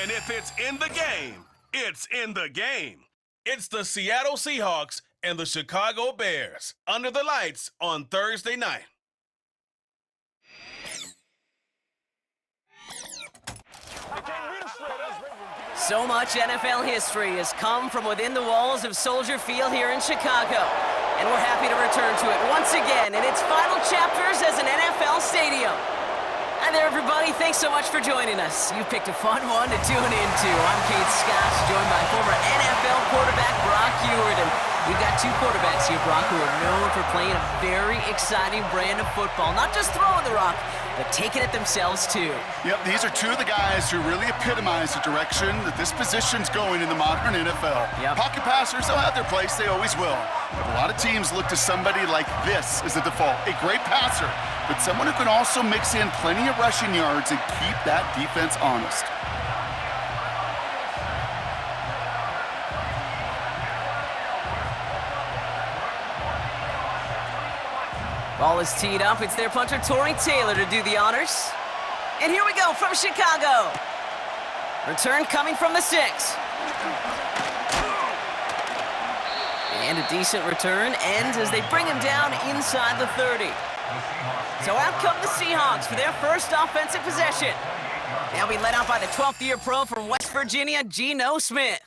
And if it's in the game, it's in the game. It's the Seattle Seahawks and the Chicago Bears under the lights on Thursday night. So much NFL history has come from within the walls of Soldier Field here in Chicago. And we're happy to return to it once again in its final chapters as an NFL stadium. Hi there, everybody. Thanks so much for joining us. You picked a fun one to tune into. I'm Kate Scott, joined by former NFL quarterback Brock Heward. And we've got two quarterbacks here, Brock, who are known for playing a very exciting brand of football. Not just throwing the rock, but taking it themselves, too. Yep, these are two of the guys who really epitomize the direction that this position's going in the modern NFL. Yep. Pocket passers, they'll have their place. They always will. But a lot of teams look to somebody like this as a default. A great passer, but someone who can also mix in plenty of rushing yards and keep that defense honest. Ball is teed up. It's their punter, Tory Taylor, to do the honors. And here we go from Chicago. Return coming from the 6. And a decent return ends as they bring him down inside the 30. So out come the Seahawks for their first offensive possession. They'll be led out by the 12th-year pro from West Virginia, Geno Smith.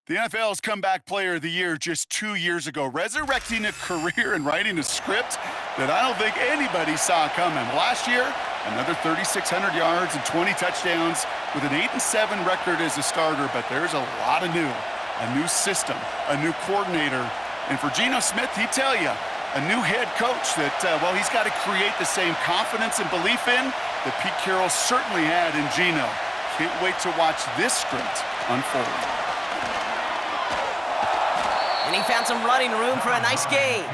The NFL's Comeback Player of the Year just 2 years ago, resurrecting a career and writing a script that I don't think anybody saw coming. Last year, another 3,600 yards and 20 touchdowns with an 8-7 record as a starter, but there's a lot of new. A new system, a new coordinator, and for Geno Smith, he'd tell you, a new head coach that, well, he's got to create the same confidence and belief in that Pete Carroll certainly had in Geno. Can't wait to watch this script unfold. And he found some running room for a nice gain.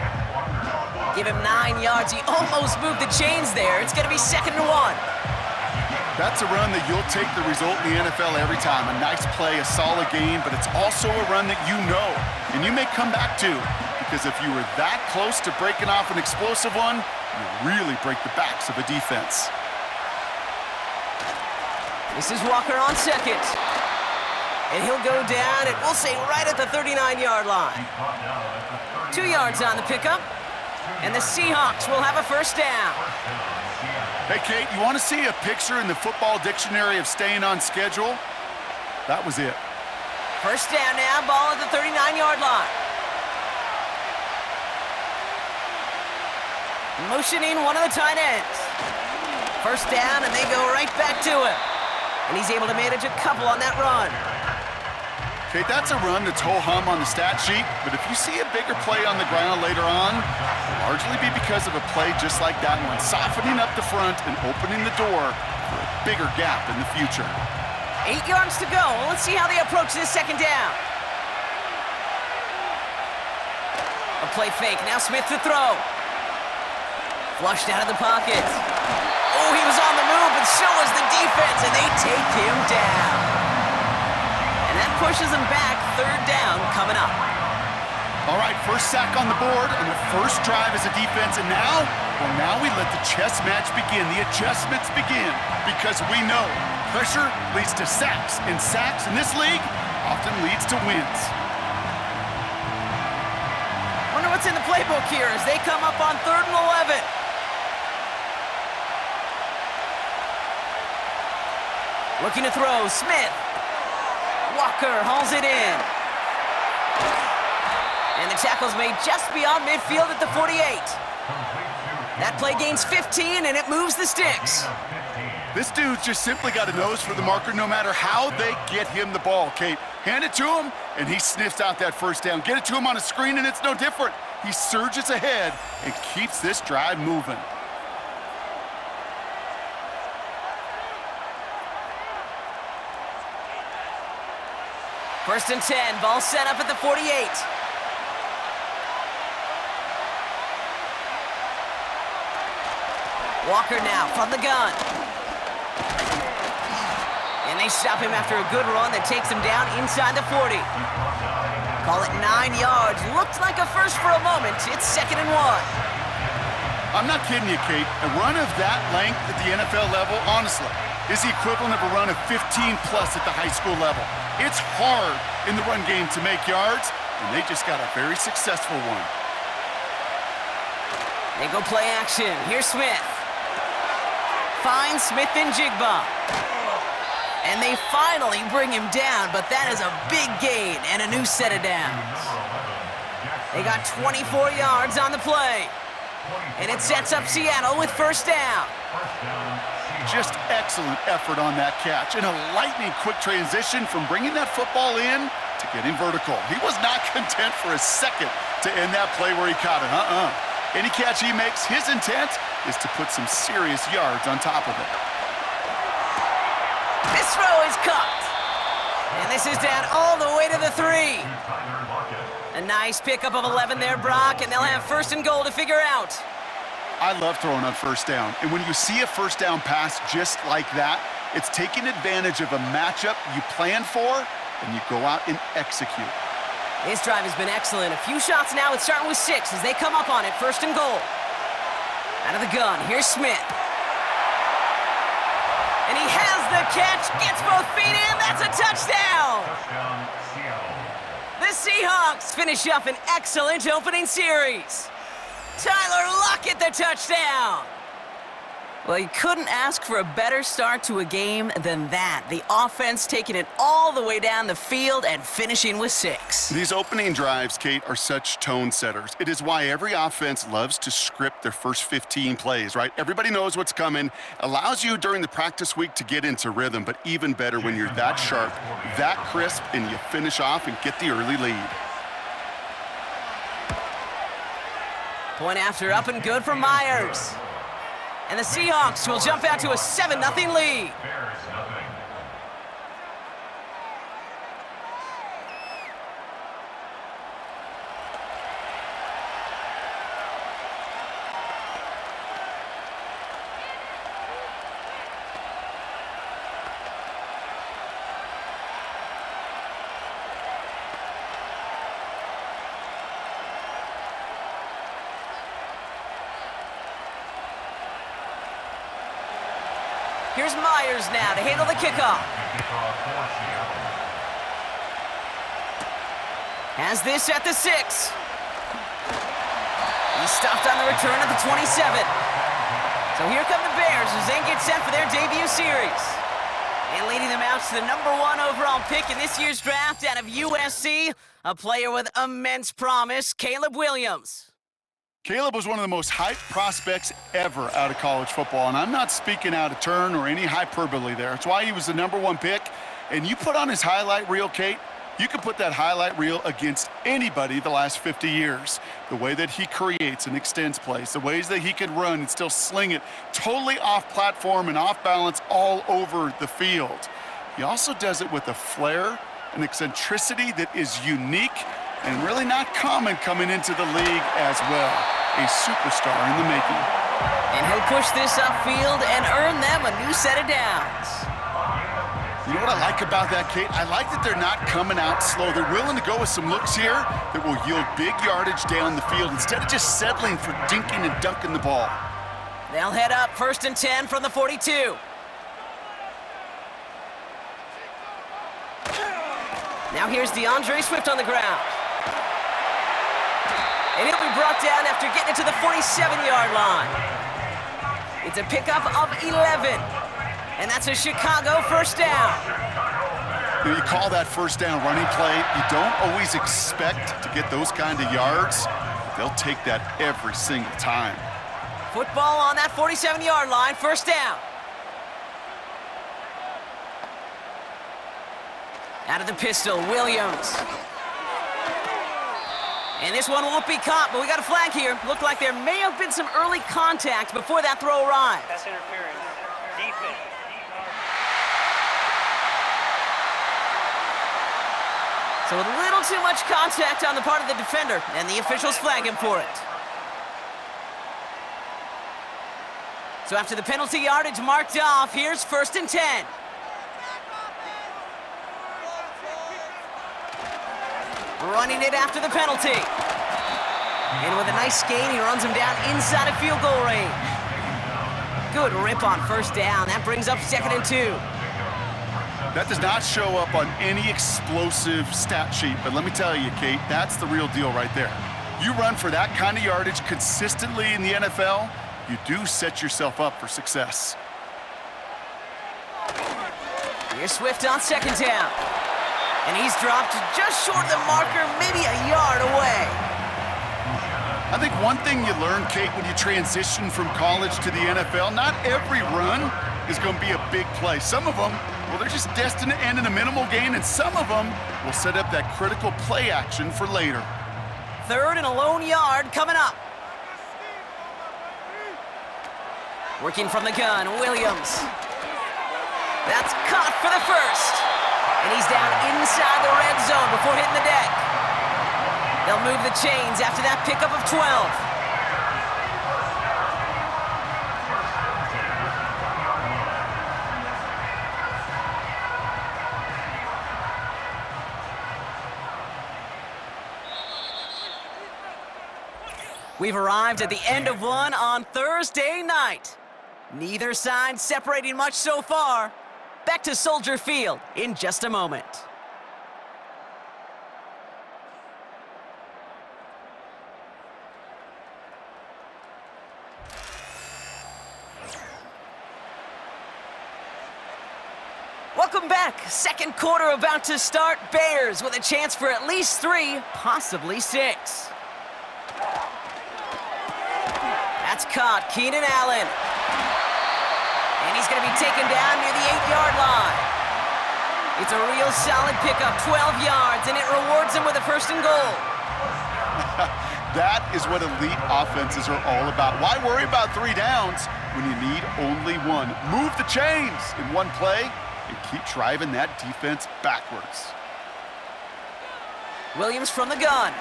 Give him 9 yards. He almost moved the chains there. It's going to be 2nd and 1. That's a run that you'll take the result in the NFL every time. A nice play, a solid game, but it's also a run that you know and you may come back to, because if you were that close to breaking off an explosive one, you really break the backs of a defense. This is Walker on 2nd. And he'll go down, and we'll say right at the 39-yard line. 2 yards on the pickup, and the Seahawks will have a first down. Hey, Kate, you want to see a picture in the football dictionary of staying on schedule? That was it. First down now, ball at the 39-yard line. Motioning one of the tight ends. First down, and they go right back to him. And he's able to manage a couple on that run. Kate, that's a run that's ho-hum on the stat sheet, but if you see a bigger play on the ground later on, it'll largely be because of a play just like that one, softening up the front and opening the door for a bigger gap in the future. 8 yards to go. Let's see how they approach this 2nd down. A play fake. Now Smith to throw. Flushed out of the pocket. Oh, he was on the move, but so was the defense, and they take him down. And that pushes them back. 3rd down coming up. All right, first sack on the board and the first drive as a defense, and now, well, now we let the chess match begin, the adjustments begin, because we know pressure leads to sacks, and sacks in this league often leads to wins. Wonder what's in the playbook here as they come up on 3rd and 11. Looking to throw, Smith. Walker hauls it in. And the tackle's made just beyond midfield at the 48. That play gains 15, and it moves the sticks. This dude's just simply got a nose for the marker no matter how they get him the ball, Kate. Hand it to him, and he sniffs out that first down. Get it to him on a screen, and it's no different. He surges ahead and keeps this drive moving. First and 10, ball set up at the 48. Walker now from the gun. And they stop him after a good run that takes him down inside the 40. Call it 9 yards. Looked like a first for a moment. It's 2nd and 1. I'm not kidding you, Kate. A run of that length at the NFL level, honestly, is the equivalent of a run of 15-plus at the high school level. It's hard in the run game to make yards, and they just got a very successful one. They go play action. Here's Smith. Finds Smith and Jigba. And they finally bring him down, but that is a big gain and a new set of downs. They got 24 yards on the play. And it sets up Seattle with first down. Just excellent effort on that catch, and a lightning quick transition from bringing that football in to getting vertical. He was not content for a second to end that play where he caught it. Any catch he makes, his intent is to put some serious yards on top of it. This throw is caught. And this is down all the way to the 3. A nice pickup of 11 there, Brock, and they'll have first and goal to figure out. I love throwing on first down, and when you see a first down pass just like that, it's taking advantage of a matchup you plan for, and you go out and execute. This drive has been excellent. A few shots now. It's starting with 6 as they come up on it. First and goal. Out of the gun. Here's Smith. And he has the catch. Gets both feet in. That's a touchdown. The Seahawks finish up an excellent opening series. Tyler Lockett, the touchdown. Well, you couldn't ask for a better start to a game than that. The offense taking it all the way down the field and finishing with 6. These opening drives, Kate, are such tone setters. It is why every offense loves to script their first 15 plays, right? Everybody knows what's coming. Allows you during the practice week to get into rhythm, but even better when you're that sharp, that crisp, and you finish off and get the early lead. Point after up and good for Myers. And the Seahawks will jump out to a 7-0 lead. Here's Myers now to handle the kickoff. Has this at the 6. He's stopped on the return at the 27. So here come the Bears as they get set for their debut series. And leading them out to the #1 overall pick in this year's draft out of USC, a player with immense promise, Caleb Williams. Caleb was one of the most hyped prospects ever out of college football, and I'm not speaking out of turn or any hyperbole there. It's why he was the #1 pick. And you put on his highlight reel, Kate, you can put that highlight reel against anybody the last 50 years. The way that he creates and extends plays, the ways that he can run and still sling it totally off platform and off balance all over the field. He also does it with a flair and eccentricity that is unique and really not common coming into the league as well. A superstar in the making. And he'll push this upfield and earn them a new set of downs. You know what I like about that, Kate? I like that they're not coming out slow. They're willing to go with some looks here that will yield big yardage down the field instead of just settling for dinking and dunking the ball. They'll head up 1st and 10 from the 42. Now here's DeAndre Swift on the ground. And he'll be brought down after getting it to the 47-yard line. It's a pickup of 11. And that's a Chicago first down. You call that first down running play. You don't always expect to get those kind of yards. They'll take that every single time. Football on that 47-yard line, first down. Out of the pistol, Williams. And this one won't be caught, but we got a flag here. Looked like there may have been some early contact before that throw arrived. That's interference. Defense. So a little too much contact on the part of the defender, and the officials flag him for it. So after the penalty yardage marked off, here's 1st and 10. Running it after the penalty. And with a nice gain, he runs him down inside of field goal range. Good rip on first down. That brings up 2nd and 2. That does not show up on any explosive stat sheet, but let me tell you, Kate, that's the real deal right there. You run for that kind of yardage consistently in the NFL, you do set yourself up for success. Here's Swift on 2nd down. And he's dropped just short of the marker, maybe a yard away. I think one thing you learn, Kate, when you transition from college to the NFL, not every run is going to be a big play. Some of them, well, they're just destined to end in a minimal gain, and some of them will set up that critical play action for later. 3rd and a lone yard coming up. Working from the gun, Williams. That's caught for the first. And he's down inside the red zone before hitting the deck. They'll move the chains after that pickup of 12. We've arrived at the end of one on Thursday night. Neither side separating much so far. Back to Soldier Field in just a moment. Welcome back. Second quarter about to start. Bears with a chance for at least 3, possibly 6. That's caught. Keenan Allen. And he's going to be taken down near the 8-yard line. It's a real solid pickup, 12 yards, and it rewards him with a 1st and goal. That is what elite offenses are all about. Why worry about 3 downs when you need only 1? Move the chains in one play and keep driving that defense backwards. Williams from the gun.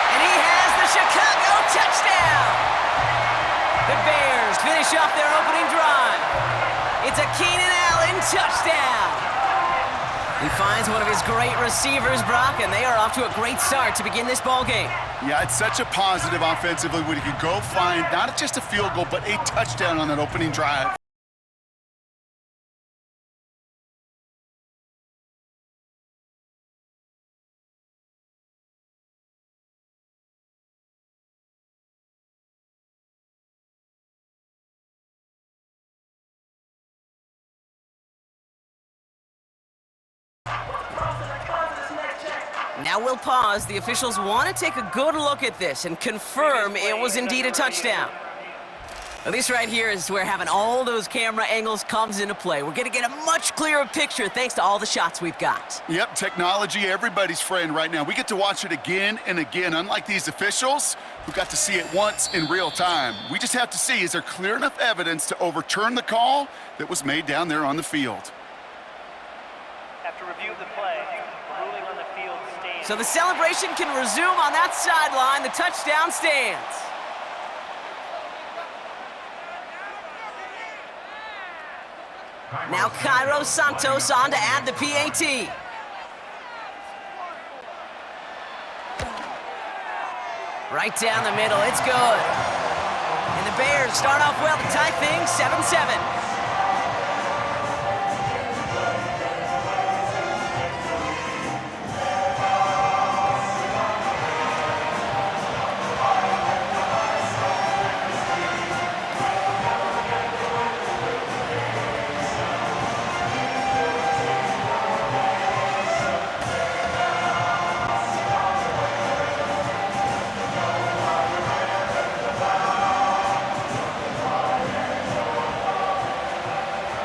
And he has the Chicago touchdown! The Bears finish off their opening drive. It's a Keenan Allen touchdown. He finds one of his great receivers, Brock, and they are off to a great start to begin this ball game. Yeah, it's such a positive offensively when you can go find not just a field goal, but a touchdown on that opening drive. Now we'll pause. The officials want to take a good look at this and confirm it was indeed a touchdown. Now, this right here is where having all those camera angles comes into play. We're going to get a much clearer picture thanks to all the shots we've got. Yep, technology, everybody's friend right now. We get to watch it again and again, unlike these officials who got to see it once in real time. We just have to see, is there clear enough evidence to overturn the call that was made down there on the field? After review of the play, the ruling on the field stands. So the celebration can resume on that sideline. The touchdown stands. Now Cairo Santos on to add the PAT. Right down the middle, it's good. And the Bears start off well to tie things 7-7.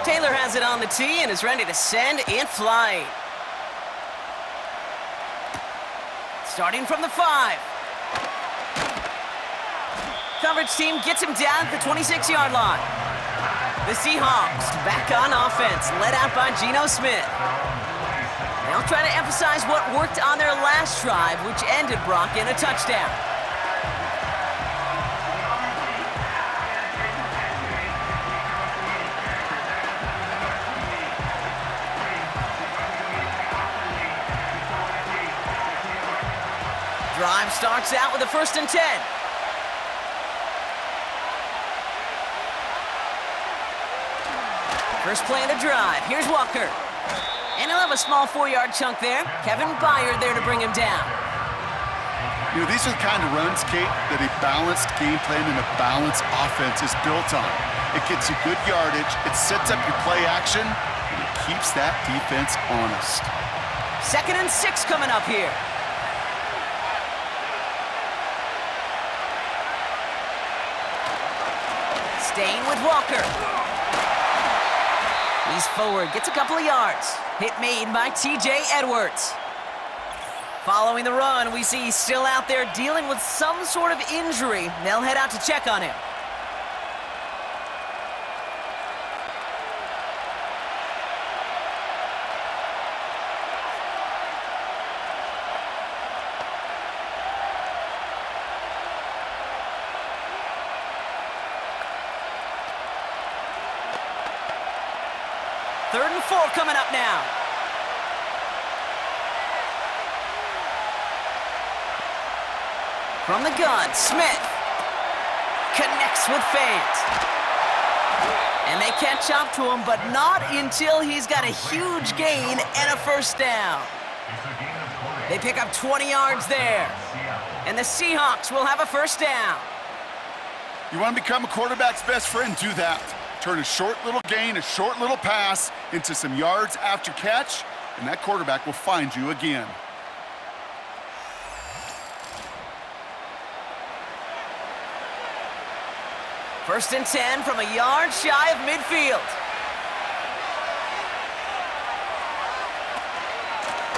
Taylor has it on the tee and is ready to send it flying. Starting from the 5. Coverage team gets him down at the 26-yard line. The Seahawks back on offense, led out by Geno Smith. They'll try to emphasize what worked on their last drive, which ended Brock in a touchdown. Drive starts out with a 1st and 10. First play of the drive. Here's Walker. And he'll have a small 4-yard chunk there. Kevin Byard there to bring him down. You know, these are the kind of runs, Kate, that a balanced game plan and a balanced offense is built on. It gets you good yardage, it sets up your play action, and it keeps that defense honest. 2nd and 6 coming up here. Staying with Walker. He's forward, gets a couple of yards. Hit made by TJ Edwards. Following the run, we see he's still out there dealing with some sort of injury. They'll head out to check on him. Third and 4 coming up now. From the gun, Smith connects with Fant. And they catch up to him, but not until he's got a huge gain and a first down. They pick up 20 yards there. And the Seahawks will have a first down. You want to become a quarterback's best friend? Do that. Turn a short little gain, a short little pass into some yards after catch, and that quarterback will find you again. First and 10 from a yard shy of midfield.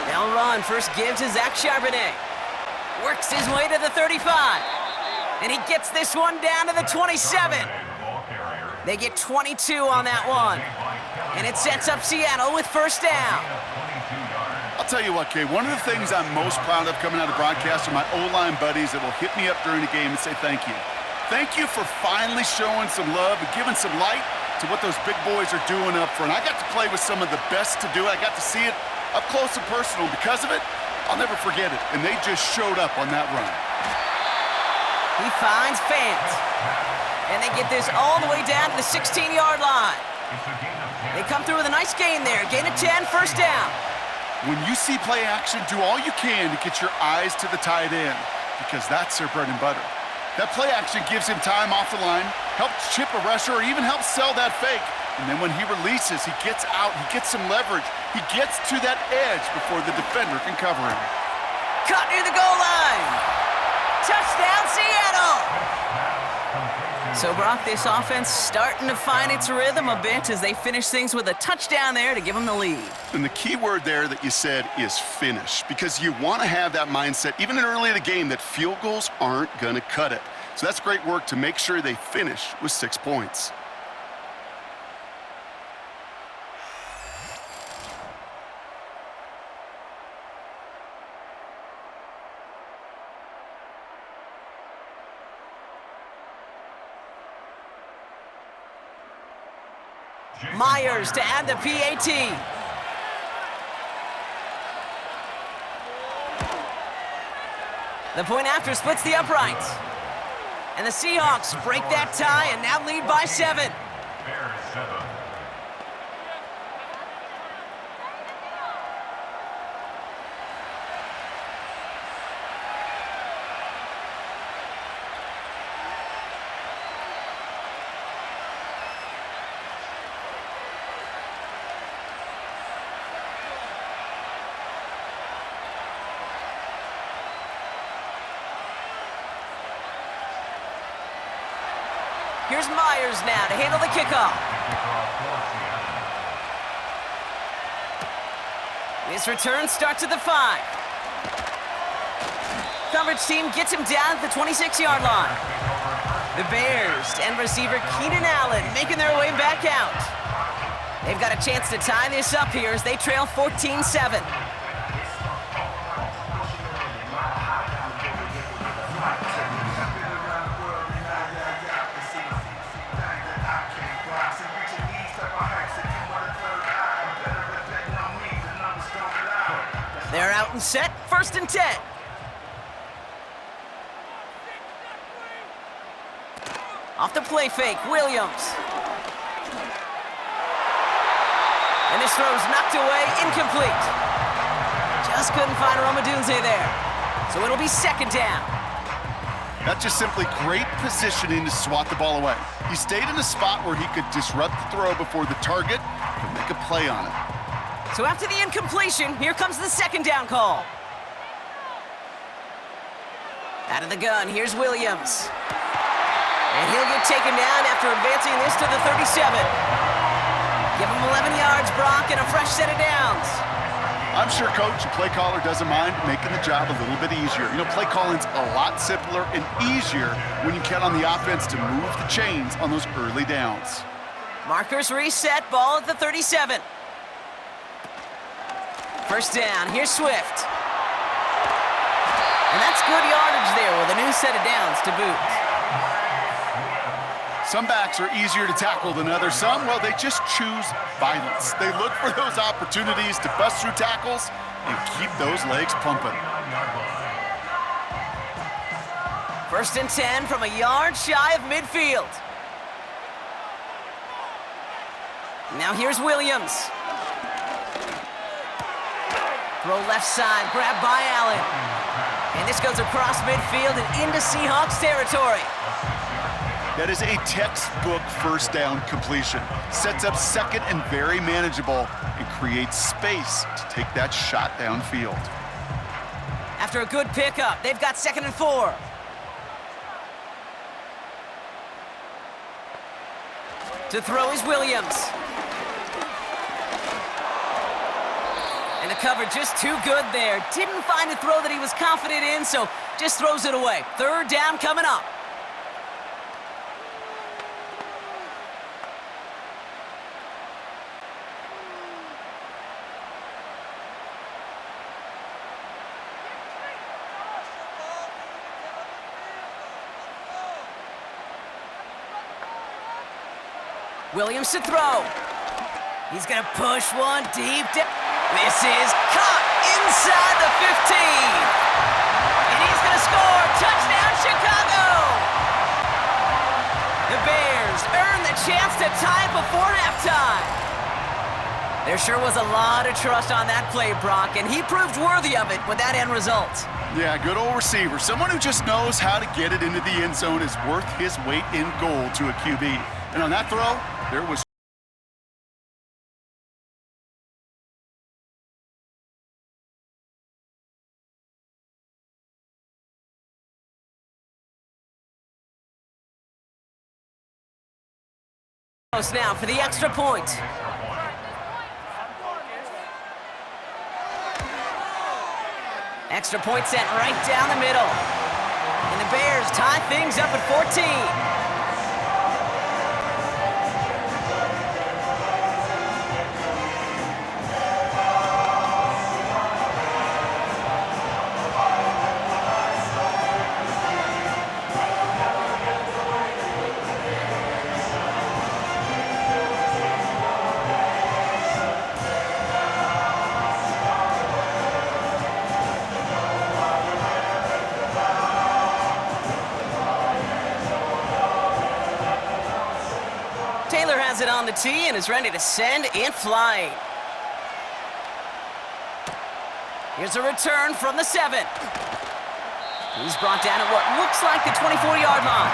They'll run. First give to Zach Charbonnet. Works his way to the 35. And he gets this one down to the 27. They get 22 on that one. And it sets up Seattle with first down. I'll tell you what, Kay, one of the things I'm most proud of coming out of broadcast are my O-line buddies that will hit me up during the game and say thank you. Thank you for finally showing some love and giving some light to what those big boys are doing up front. I got to play with some of the best to do it. I got to see it up close and personal. Because of it, I'll never forget it. And they just showed up on that run. He finds Fant. And they get this all the way down to the 16-yard line. They come through with a nice gain there. Gain of 10, first down. When you see play action, do all you can to get your eyes to the tight end, because that's their bread and butter. That play action gives him time off the line, helps chip a rusher, or even helps sell that fake. And then when he releases, he gets out, he gets some leverage. He gets to that edge before the defender can cover him. Cut near the goal line. Touchdown, Seattle! So, Brock, this offense starting to find its rhythm a bit as they finish things with a touchdown there to give them the lead. And the key word there that you said is finish, because you want to have that mindset, even early in the game, that field goals aren't going to cut it. So that's great work to make sure they finish with 6 points. Myers to add the PAT. The point after splits the uprights. And the Seahawks break that tie and now lead by 7. Here's Myers now to handle the kickoff. This return starts at the 5. Coverage team gets him down at the 26-yard line. The Bears and receiver Keenan Allen making their way back out. They've got a chance to tie this up here as they trail 14-7. They're out and set, first and 10. Off the play fake, Williams. And this throw's knocked away, incomplete. Just couldn't find Romadunze there. So it'll be second down. That's just simply great positioning to swat the ball away. He stayed in a spot where he could disrupt the throw before the target could make a play on it. So after the incompletion, here comes the second down call. Out of the gun, here's Williams. And he'll get taken down after advancing this to the 37. Give him 11 yards, Brock, and a fresh set of downs. I'm sure coach and play caller doesn't mind making the job a little bit easier. You know, play calling's a lot simpler and easier when you count on the offense to move the chains on those early downs. Markers reset, ball at the 37. First down, here's Swift. And that's good yardage there with a new set of downs to boot. Some backs are easier to tackle than others. Some, well, they just choose violence. They look for those opportunities to bust through tackles and keep those legs pumping. First and 10 from a yard shy of midfield. Now here's Williams. Throw left side, grabbed by Allen. And this goes across midfield and into Seahawks territory. That is a textbook first down completion. Sets up second and very manageable and creates space to take that shot downfield. After a good pickup, they've got second and 4. To throw is Williams. And the cover just too good there. Didn't find a throw that he was confident in, so just throws it away. Third down coming up. Williams to throw. He's gonna push one deep down. This is caught inside the 15. And he's gonna score. Touchdown, Chicago! The Bears earn the chance to tie before halftime. There sure was a lot of trust on that play, Brock, and he proved worthy of it with that end result. Yeah, good old receiver. Someone who just knows how to get it into the end zone is worth his weight in gold to a QB. And on that throw, there was now for the extra point. Extra point sent right down the middle. And the Bears tie things up at 14. Taylor has it on the tee and is ready to send it flying. Here's a return from the 7. He's brought down at what looks like the 24-yard line.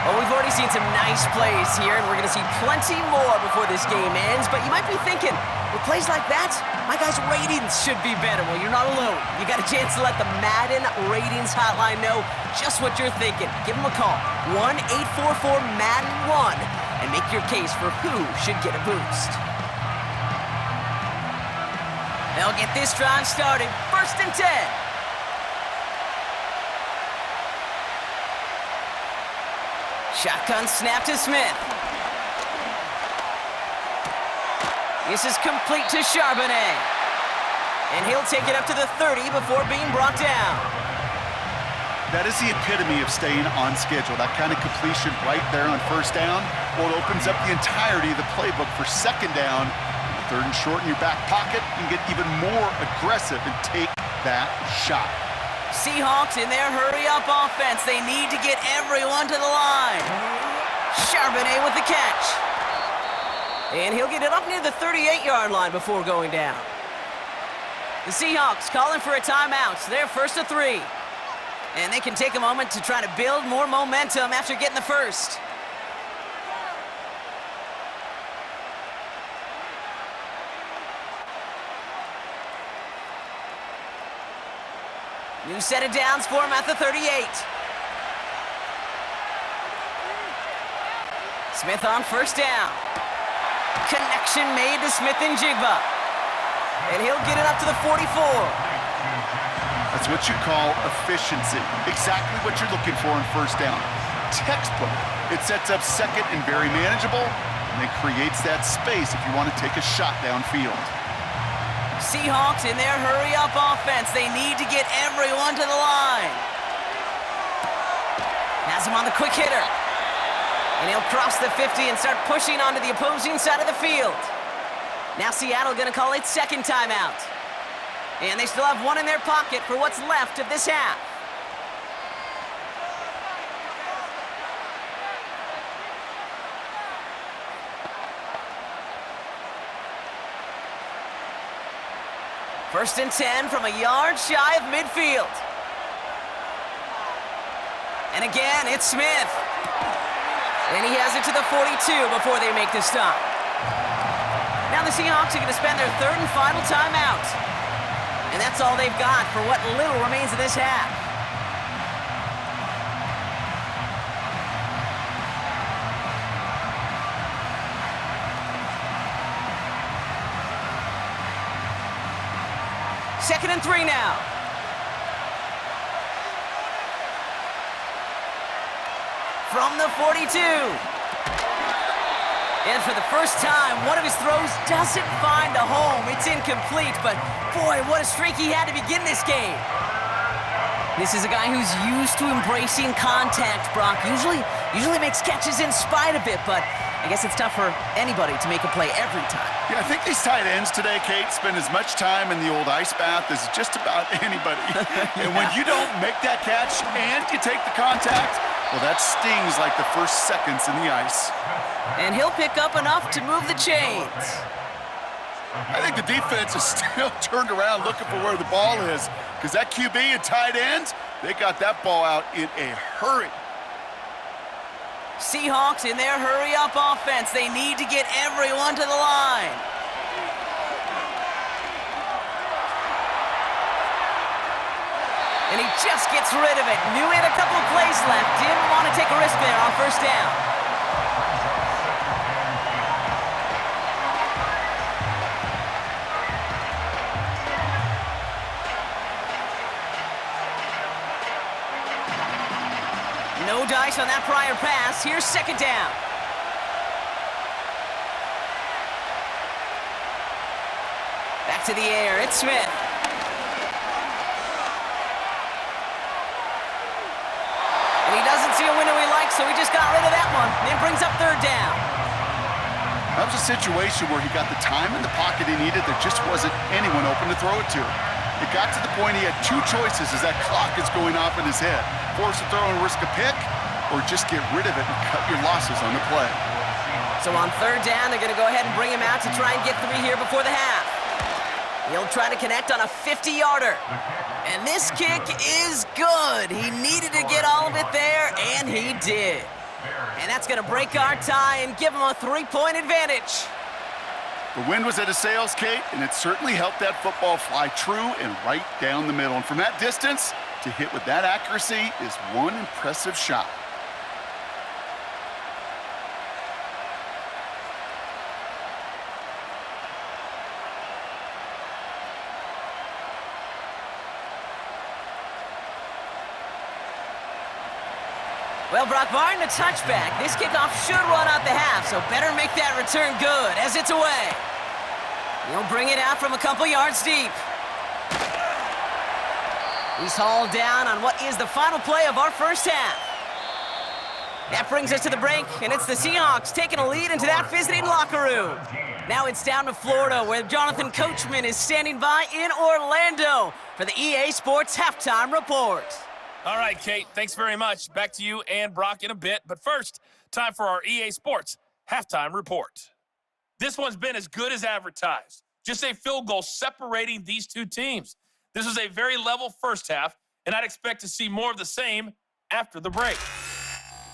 Well, we've already seen some nice plays here, and we're going to see plenty more before this game ends. But you might be thinking, with plays like that, my guys' ratings should be better. Well, you're not alone. You got a chance to let the Madden ratings hotline know just what you're thinking. Give them a call, 1-844-MADDEN-1. And make your case for who should get a boost. They'll get this drive started. First and 10. Shotgun snap to Smith. This is complete to Charbonnet. And he'll take it up to the 30 before being brought down. That is the epitome of staying on schedule. That kind of completion right there on first down. Well, it opens up the entirety of the playbook for second down. Third and short in your back pocket. You can get even more aggressive and take that shot. Seahawks in their hurry-up offense. They need to get everyone to the line. Charbonnet with the catch. And he'll get it up near the 38-yard line before going down. The Seahawks calling for a timeout. They're first to 3. And they can take a moment to try to build more momentum after getting the first. New set of downs for him at the 38. Smith on first down. Connection made to Smith and Jigba. And he'll get it up to the 44. That's what you call efficiency. Exactly what you're looking for in first down. Textbook. It sets up second and very manageable, and it creates that space if you want to take a shot downfield. Seahawks in their hurry-up offense. They need to get everyone to the line. Has him on the quick hitter. And he'll cross the 50 and start pushing onto the opposing side of the field. Now Seattle going to call its second timeout. And they still have one in their pocket for what's left of this half. First and 10 from a yard shy of midfield. And again, it's Smith. And he has it to the 42 before they make the stop. Now the Seahawks are going to spend their third and final timeout. And that's all they've got for what little remains of this half. Second and 3 now. From the 42. And for the first time, one of his throws doesn't find a home. It's incomplete, but boy, what a streak he had to begin this game. This is a guy who's used to embracing contact, Brock. Usually makes catches in spite of it, but I guess it's tough for anybody to make a play every time. Yeah, I think these tight ends today, Kate, spend as much time in the old ice bath as just about anybody. And when you don't make that catch and you take the contact, well, that stings like the first seconds in the ice. And he'll pick up enough to move the chains. I think the defense is still turned around looking for where the ball is, because that QB and tight ends, they got that ball out in a hurry. Seahawks in their hurry-up offense. They need to get everyone to the line. And he just gets rid of it. Knew he had a couple of plays left. Didn't want to take a risk there on first down. No dice on that prior pass. Here's second down. Back to the air. It's Smith. And he doesn't see a window he likes, so he just got rid of that one. And it brings up third down. That was a situation where he got the time in the pocket he needed. There just wasn't anyone open to throw it to. It got to the point he had two choices as that clock is going off in his head. Force a throw and risk a pick, or just get rid of it and cut your losses on the play. So on third down, they're going to go ahead and bring him out to try and get 3 here before the half. He'll try to connect on a 50-yarder. And this kick is good. He needed to get all of it there, and he did. And that's going to break our tie and give him a 3-point advantage. The wind was at his sails, Kate, and it certainly helped that football fly true and right down the middle. And from that distance, to hit with that accuracy is one impressive shot. Well, Brock, barring the touchback, this kickoff should run out the half, so better make that return good as it's away. He'll bring it out from a couple yards deep. He's hauled down on what is the final play of our first half. That brings us to the break, and it's the Seahawks taking a lead into that visiting locker room. Now it's down to Florida, where Jonathan Coachman is standing by in Orlando for the EA Sports Halftime Report. All right, Kate, thanks very much. Back to you and Brock in a bit. But first, time for our EA Sports Halftime Report. This one's been as good as advertised. Just a field goal separating these two teams. This was a very level first half, and I'd expect to see more of the same after the break.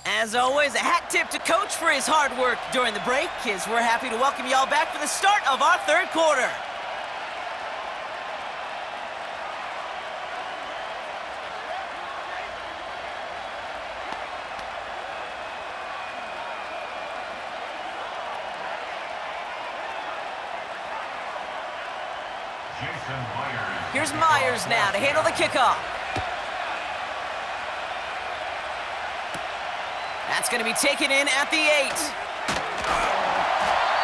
As always, a hat tip to Coach for his hard work during the break, as we're happy to welcome y'all back for the start of our third quarter. Here's Myers now to handle the kickoff. That's going to be taken in at the 8.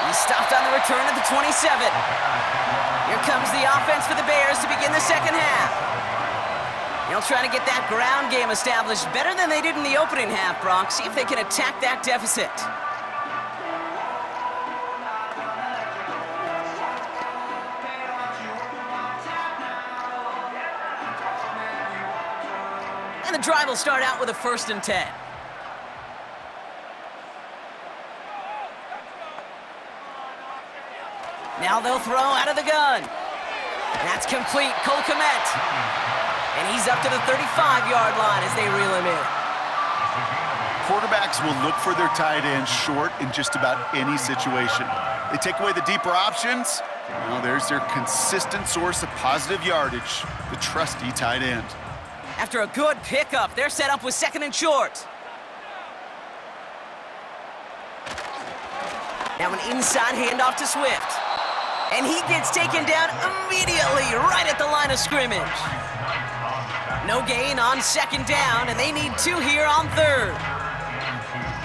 He's stopped on the return at the 27. Here comes the offense for the Bears to begin the second half. They'll try to get that ground game established better than they did in the opening half, Brock. See if they can attack that deficit. And the drive will start out with a 1st and 10. Now they'll throw out of the gun. That's complete. Cole Kmet. And he's up to the 35-yard line as they reel him in. Quarterbacks will look for their tight end short in just about any situation. They take away the deeper options. Well, there's their consistent source of positive yardage, the trusty tight end. After a good pickup, they're set up with 2nd and short. Now an inside handoff to Swift. And he gets taken down immediately right at the line of scrimmage. No gain on 2nd down, and they need 2 here on 3rd.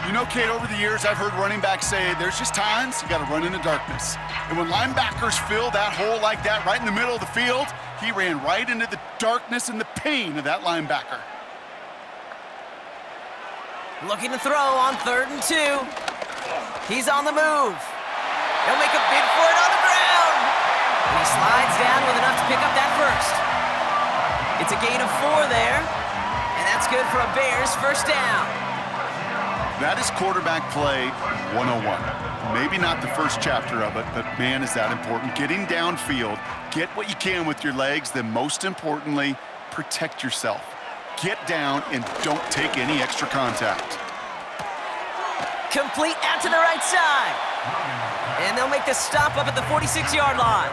You know, Kate, over the years, I've heard running backs say there's just times you got to run in the darkness. And when linebackers fill that hole like that right in the middle of the field, he ran right into the darkness and the pain of that linebacker. Looking to throw on 3rd and 2. He's on the move. He'll make a bid for it on the ground. And he slides down with enough to pick up that 1st. It's a gain of 4 there. And that's good for a Bears 1st down. That is quarterback play 101. Maybe not the first chapter of it, but man, is that important. Getting downfield, get what you can with your legs, then most importantly, protect yourself. Get down and don't take any extra contact. Complete out to the right side. And they'll make the stop up at the 46-yard line.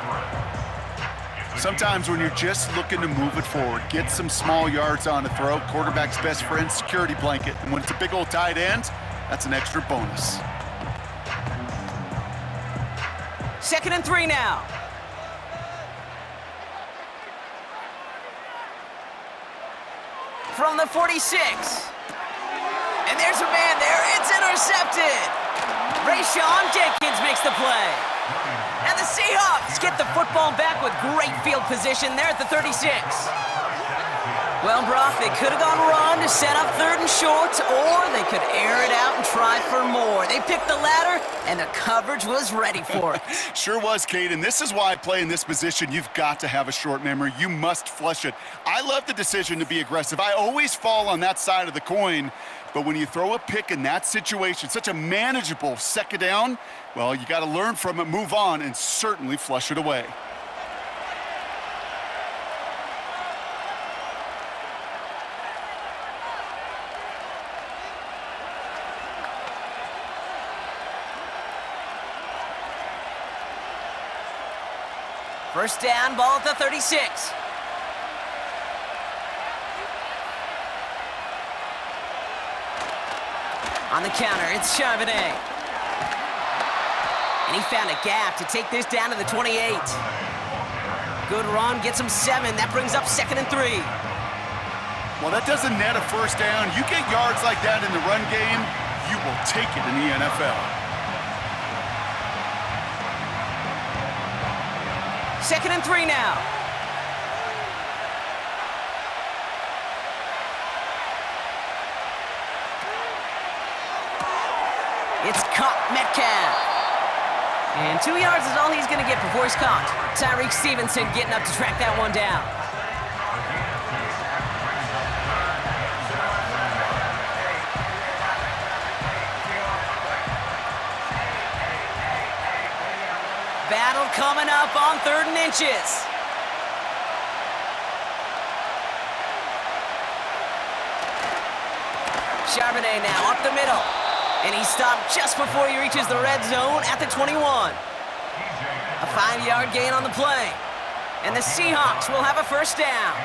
Sometimes when you're just looking to move it forward, get some small yards on the throw, quarterback's best friend, security blanket. And when it's a big old tight end, that's an extra bonus. 2nd and 3 now. From the 46. And there's a man there. It's intercepted. Rayshawn Jenkins makes the play. And the Seahawks get the football back with great field position there at the 36. Well, Brock, they could have gone run to set up 3rd and short, or they could air it out and try for more. They picked the latter, and the coverage was ready for it. Sure was, Kate, and this is why playing this position, you've got to have a short memory. You must flush it. I love the decision to be aggressive. I always fall on that side of the coin, but when you throw a pick in that situation, such a manageable 2nd down, well, you got to learn from it, move on, and certainly flush it away. First down, ball at the 36. On the counter, it's Charbonnet. And he found a gap to take this down to the 28. Good run, gets him 7. That brings up 2nd and 3. Well, that doesn't net a 1st down. You get yards like that in the run game, you will take it in the NFL. 2nd and 3 now. It's caught Metcalf. And 2 yards is all he's going to get before he's caught. Tyreek Stevenson getting up to track that one down. Battle coming up on 3rd and inches. Charbonnet now up the middle. And he stopped just before he reaches the red zone at the 21. A 5-yard gain on the play. And the Seahawks will have a first down.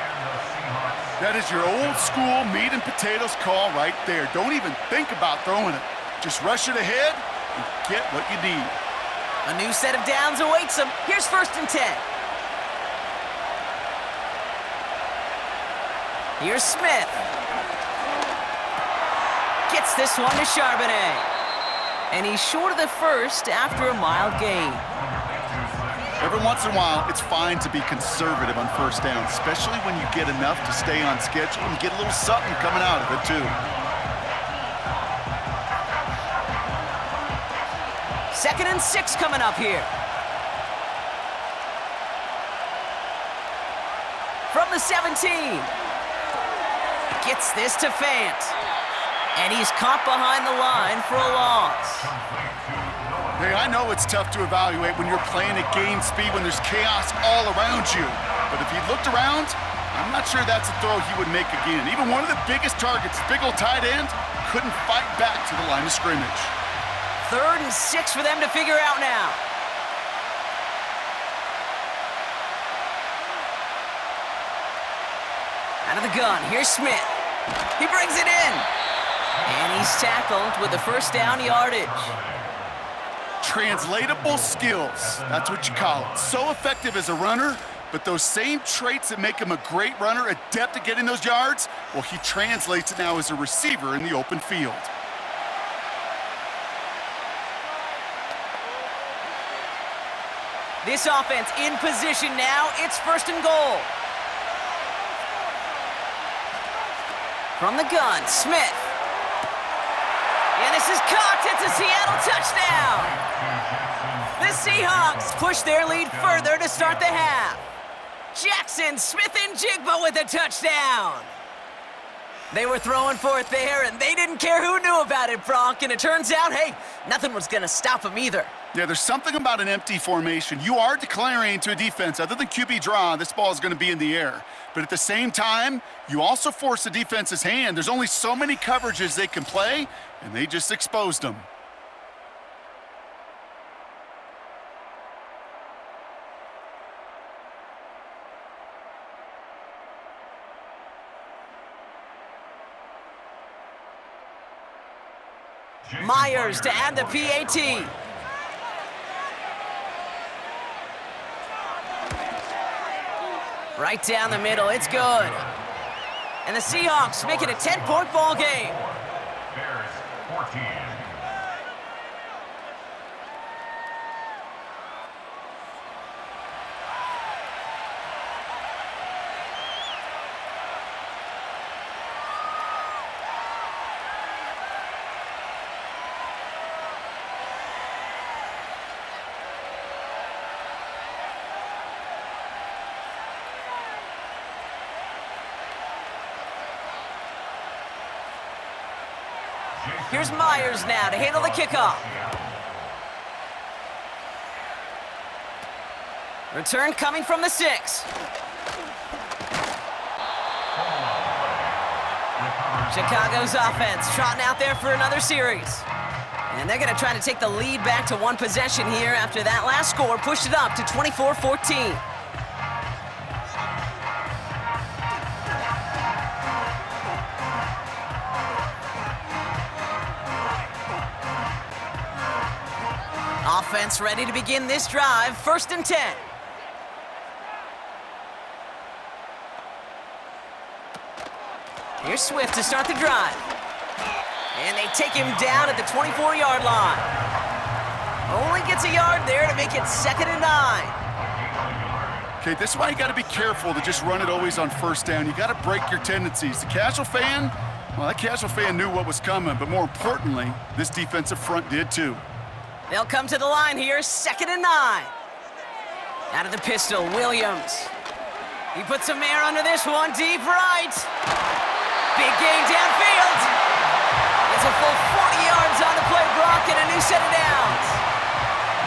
That is your old school meat and potatoes call right there. Don't even think about throwing it. Just rush it ahead and get what you need. A new set of downs awaits him. Here's 1st and 10. Here's Smith. Gets this one to Charbonnet. And he's short of the first after a mild gain. Every once in a while, it's fine to be conservative on first down, especially when you get enough to stay on schedule and get a little something coming out of it, too. 2nd and 6 coming up here. From the 17. Gets this to Fant. And he's caught behind the line for a loss. Hey, I know it's tough to evaluate when you're playing at game speed when there's chaos all around you. But if he looked around, I'm not sure that's a throw he would make again. Even one of the biggest targets, big old tight end, couldn't fight back to the line of scrimmage. 3rd and 6 for them to figure out now. Out of the gun, here's Smith. He brings it in. And he's tackled with the first down yardage. Translatable skills, that's what you call it. So effective as a runner, but those same traits that make him a great runner, adept at getting those yards, well, he translates it now as a receiver in the open field. This offense in position now. It's 1st and goal. From the gun, Smith. And this is caught. It's a Seattle touchdown. The Seahawks push their lead further to start the half. Jackson, Smith, and Jigba with a touchdown. They were throwing for it there, and they didn't care who knew about it, Bronk. And it turns out, hey, nothing was going to stop them either. Yeah, there's something about an empty formation. You are declaring to a defense, other than QB draw, this ball is going to be in the air. But at the same time, you also force the defense's hand. There's only so many coverages they can play, and they just exposed them. Myers to add the PAT. Right down the middle, it's good. And the Seahawks make it a 10-point ball game. Bears 14. Here's Myers now to handle the kickoff. Return coming from the 6. Chicago's offense trotting out there for another series. And they're going to try to take the lead back to one possession here after that last score pushed it up to 24-14. Offense ready to begin this drive. 1st and 10. Here's Swift to start the drive. And they take him down at the 24-yard line. Only gets a yard there to make it 2nd and 9. Okay, this is why you got to be careful to just run it always on 1st down. You got to break your tendencies. The casual fan, well, that casual fan knew what was coming, but more importantly, this defensive front did too. They'll come to the line here, 2nd and 9. Out of the pistol, Williams. He puts some air under this one, deep right. Big gain downfield. It's a full 40 yards on the play, Brock, and a new set of downs.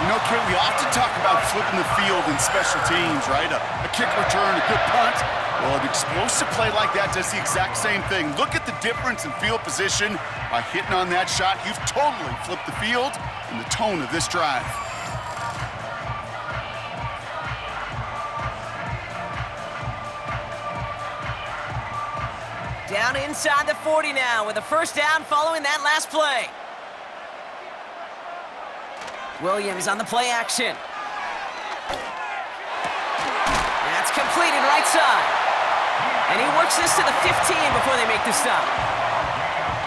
You know, Kate, we often talk about flipping the field in special teams, right? A kick return, a good punt. Well, an explosive play like that does the exact same thing. Look at the difference in field position. By hitting on that shot, you've totally flipped the field and the tone of this drive. Down inside the 40 now with a first down following that last play. Williams on the play action. That's completed right side. And he works this to the 15 before they make the stop.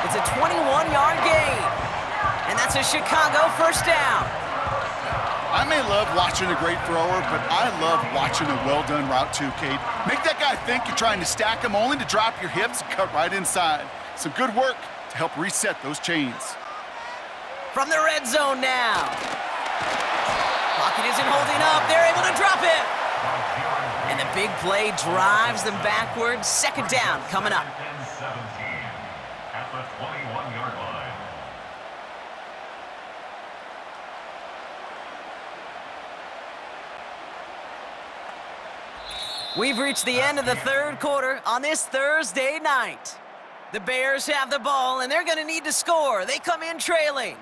It's a 21-yard gain. And that's a Chicago first down. I may love watching a great thrower, but I love watching a well-done route too, Kate. Make that guy think you're trying to stack him only to drop your hips and cut right inside. Some good work to help reset those chains. From the red zone now. Pocket isn't holding up. They're able to drop it. And the big play drives them backwards. Second down coming up. 17 at the 21-yard line. We've reached the end of the third quarter on this Thursday night. The Bears have the ball, and they're going to need to score. They come in trailing.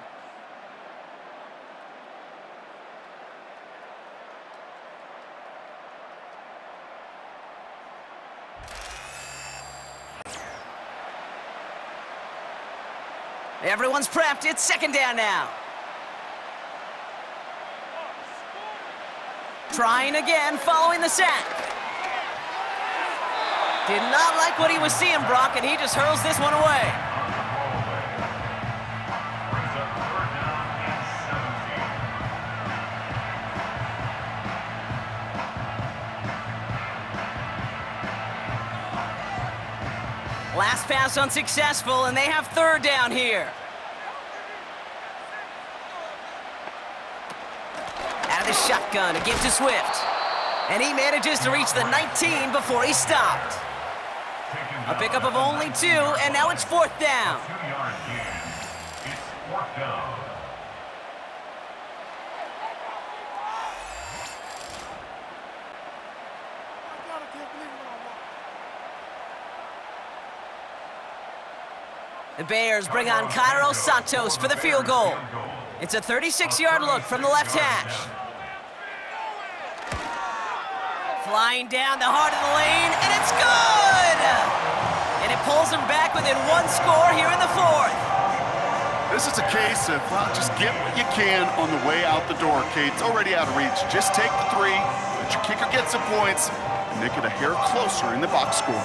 Everyone's prepped. It's second down now. Trying again, following the sack. Did not like what he was seeing, Brock, and he just hurls this one away. Brings up third down and 17. Last pass unsuccessful, and they have third down here. Out of the shotgun, a give to Swift. And he manages to reach the 19 before he stopped. A pickup of only 2, and now it's fourth down. 2-yard gain. It's fourth down. The Bears bring on Cairo Santos for the field goal. It's a 36-yard look from the left hash. Flying down the heart of the lane, and it's good! And it pulls them back within 1 score here in the fourth. This is a case of, well, just get what you can on the way out the door, Kate. It's already out of reach. Just take the 3, let your kicker get some points, and make it a hair closer in the box score.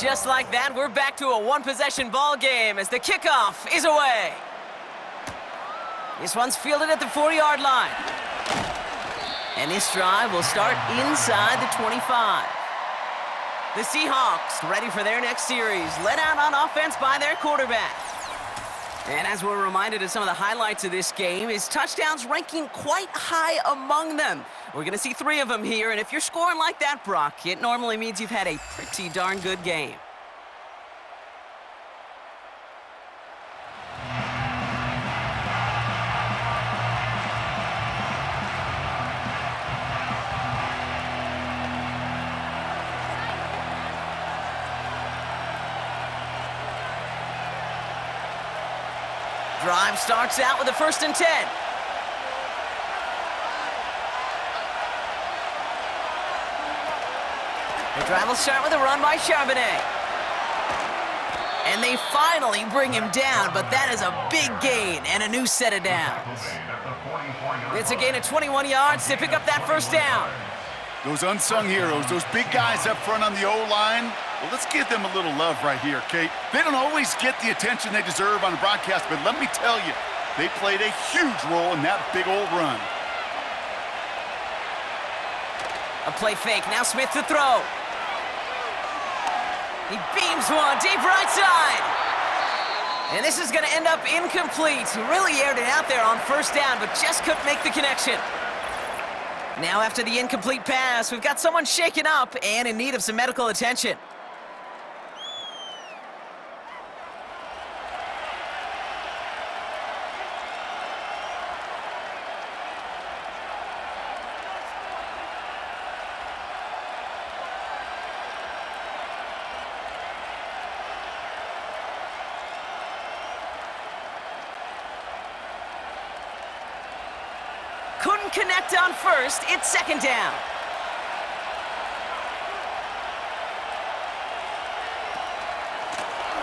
Just like that, we're back to a one-possession ball game as the kickoff is away. This one's fielded at the 40-yard line. And this drive will start inside the 25. The Seahawks ready for their next series, led out on offense by their quarterback. And as we're reminded of some of the highlights of this game, his touchdowns ranking quite high among them. We're going to see 3 of them here, and if you're scoring like that, Brock, it normally means you've had a pretty darn good game. Drive starts out with a 1st and 10. The drive will start with a run by Charbonnet. And they finally bring him down, but that is a big gain and a new set of downs. It's a gain of 21 yards to pick up that first down. Those unsung heroes, those big guys up front on the O-line, well, let's give them a little love right here, Kate. They don't always get the attention they deserve on the broadcast, but let me tell you, they played a huge role in that big old run. A play fake, now Smith to throw. He beams one deep right side. And this is going to end up incomplete. Really aired it out there on first down, but just couldn't make the connection. Now after the incomplete pass, we've got someone shaken up and in need of some medical attention. Couldn't connect on first. It's second down.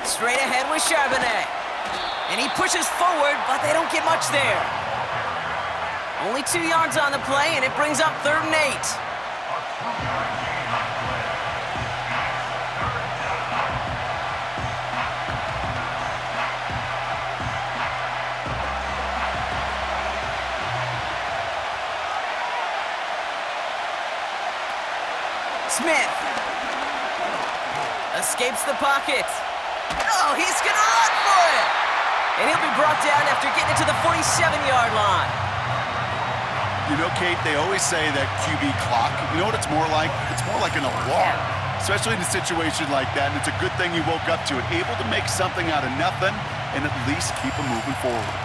Straight ahead with Charbonnet. And he pushes forward, but they don't get much there. Only 2 yards on the play, and it brings up 3rd and 8. Smith escapes the pocket. Oh, he's going to run for it. And he'll be brought down after getting it to the 47-yard line. You know, Kate, they always say that QB clock, you know what it's more like? It's more like an alarm, especially in a situation like that. And it's a good thing you woke up to it, able to make something out of nothing and at least keep them moving forward.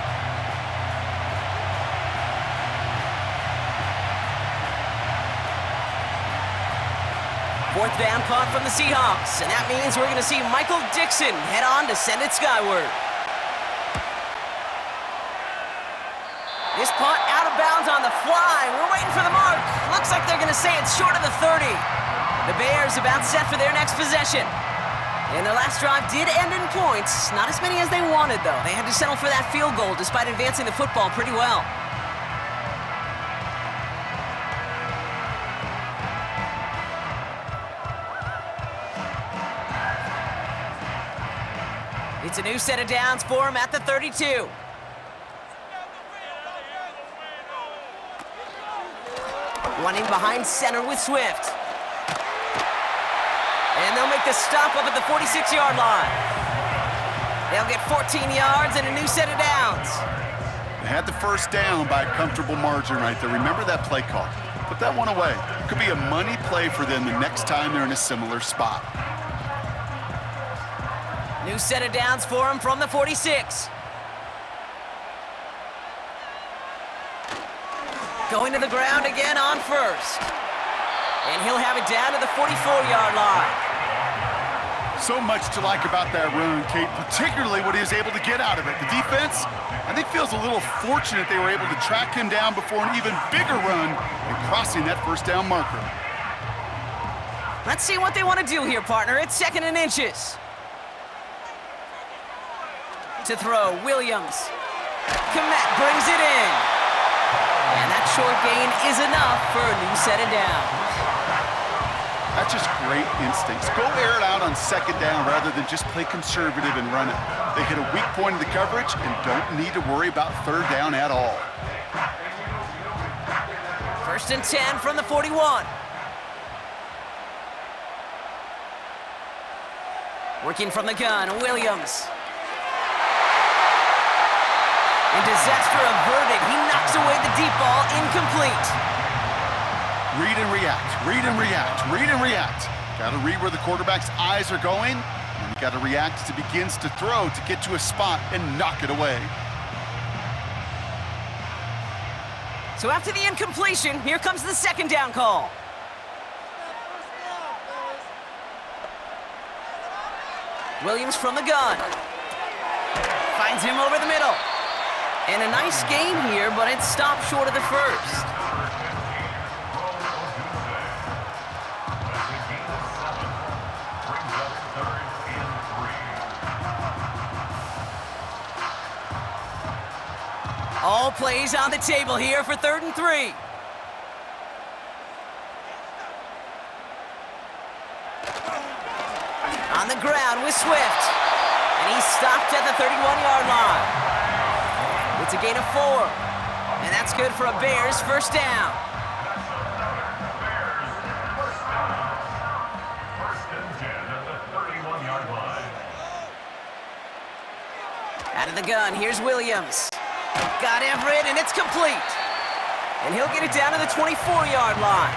Fourth down punt from the Seahawks, and that means we're going to see Michael Dixon head on to send it skyward. This punt out of bounds on the fly. We're waiting for the mark. Looks like they're going to say it's short of the 30. The Bears about set for their next possession. And their last drive did end in points. Not as many as they wanted, though. They had to settle for that field goal despite advancing the football pretty well. It's a new set of downs for him at the 32. Running behind center with Swift. And they'll make the stop up at the 46-yard line. They'll get 14 yards and a new set of downs. They had the first down by a comfortable margin right there. Remember that play call. Put that one away. Could be a money play for them the next time they're in a similar spot. New set of downs for him from the 46. Going to the ground again on first. And he'll have it down to the 44-yard line. So much to like about that run, Kate, particularly what he was able to get out of it. The defense, I think, feels a little fortunate they were able to track him down before an even bigger run and crossing that first down marker. Let's see what they want to do here, partner. It's 2nd and inches. To throw, Williams. Komet brings it in. And that short gain is enough for a new set of downs. That's just great instincts. Go air it out on 2nd down rather than just play conservative and run it. They hit a weak point in the coverage and don't need to worry about 3rd down at all. 1st and 10 from the 41. Working from the gun, Williams. And disaster averted. He knocks away the deep ball, incomplete. Read and react, read and react, read and react. Got to read where the quarterback's eyes are going, and you got to react as he begins to throw to get to a spot and knock it away. So after the incompletion, here comes the 2nd down call. Williams from the gun. Finds him over the middle. And a nice gain here, but it stopped short of the first. All plays on the table here for 3rd and 3. On the ground with Swift. And he's stopped at the 31-yard line. It's a gain of 4. And that's good for a Bears first down. First and 10 at the 31-yard line. Out of the gun, here's Williams. Got Everett, and it's complete. And he'll get it down to the 24-yard line.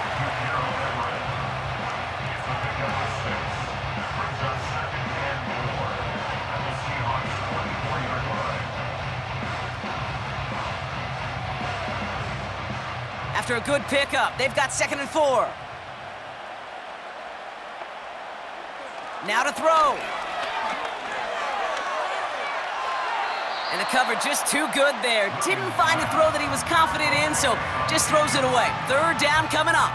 After a good pickup, they've got 2nd and 4. Now to throw. And the cover just too good there. Didn't find a throw that he was confident in, so just throws it away. 3rd down coming up.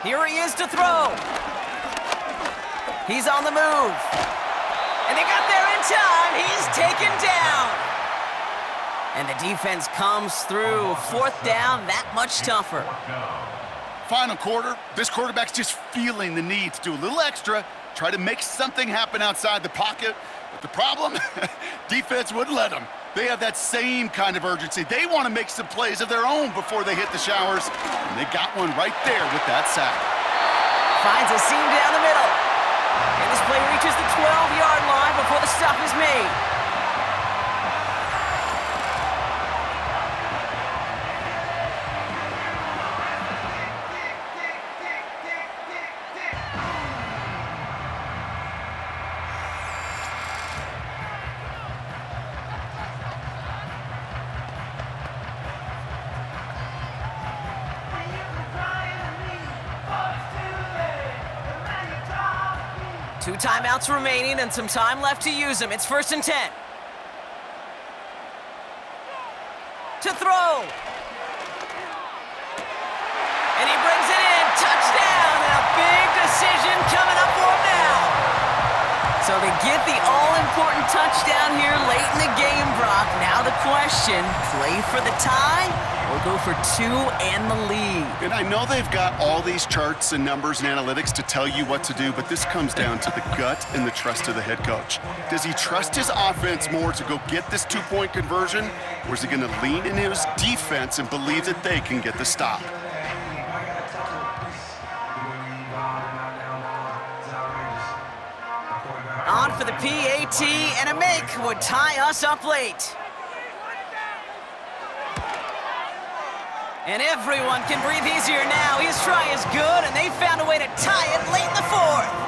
Here he is to throw. He's on the move. And they got there in time. He's taken down. And the defense comes through. 4th down, that much tougher. Final quarter, this quarterback's just feeling the need to do a little extra, try to make something happen outside the pocket. But the problem, defense wouldn't let them. They have that same kind of urgency. They want to make some plays of their own before they hit the showers. And they got one right there with that sack. Finds a seam down the middle. And this play reaches the 12-yard line before the stop is made. Two timeouts remaining and some time left to use them. It's 1st and 10. To throw. And he brings it in. Touchdown, and a big decision coming up for him now. So they get the all-important touchdown here late in the game, Brock. Now the question, play for the tie or go for 2 and the lead? And I know they've got all these charts and numbers and analytics to tell you what to do, but this comes down to the gut and the trust of the head coach. Does he trust his offense more to go get this 2-point conversion, or is he going to lean in his defense and believe that they can get the stop? On for the PAT, and a make would tie us up late. And everyone can breathe easier now. His try is good, and they found a way to tie it late in the 4th.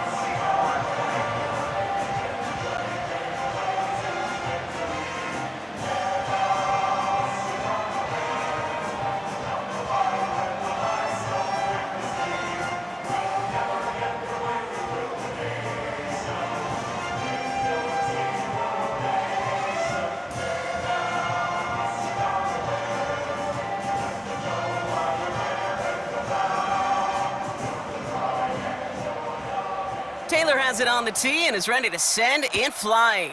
Taylor has it on the tee and is ready to send it flying.